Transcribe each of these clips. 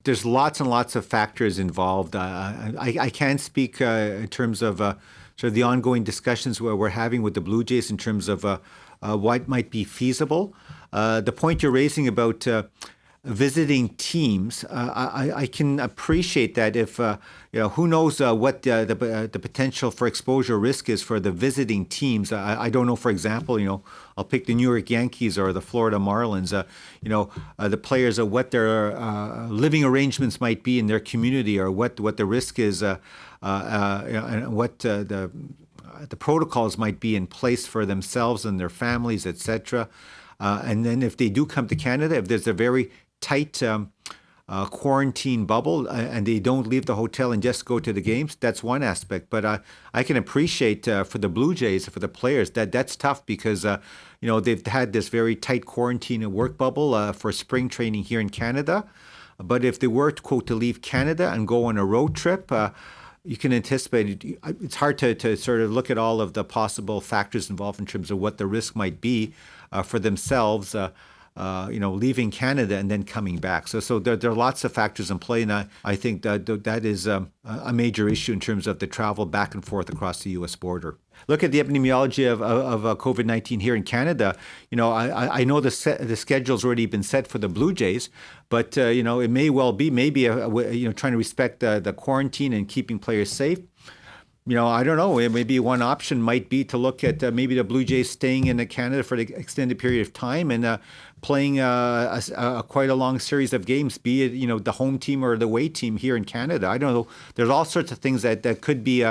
there's lots and lots of factors involved. I can't speak in terms of sort of the ongoing discussions where we're having with the Blue Jays in terms of what might be feasible. The point you're raising about visiting teams, I can appreciate that if, who knows what the potential for exposure risk is for the visiting teams. I don't know, for example, I'll pick the New York Yankees or the Florida Marlins, the players, what their living arrangements might be in their community or what the risk is and what the protocols might be in place for themselves and their families, etc. And then if they do come to Canada, if there's a very tight quarantine bubble and they don't leave the hotel and just go to the games, that's one aspect. But I can appreciate for the Blue Jays, for the players, that's tough because they've had this very tight quarantine and work bubble for spring training here in Canada. But if they were, quote, to leave Canada and go on a road trip, you can anticipate, it's hard to sort of look at all of the possible factors involved in terms of what the risk might be for themselves, leaving Canada and then coming back. So there are lots of factors in play, and I think that is a major issue in terms of the travel back and forth across the U.S. border. Look at the epidemiology of COVID-19 here in Canada. I know the schedule's already been set for the Blue Jays, but it may well be trying to respect the quarantine and keeping players safe. I don't know. Maybe one option might be to look at maybe the Blue Jays staying in Canada for an extended period of time and playing quite a long series of games, be it the home team or the away team here in Canada. I don't know. There's all sorts of things that could be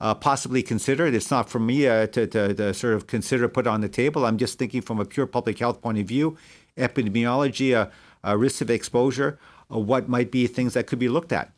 possibly considered. It's not for me to sort of consider, put on the table. I'm just thinking from a pure public health point of view, epidemiology, risk of exposure, what might be things that could be looked at.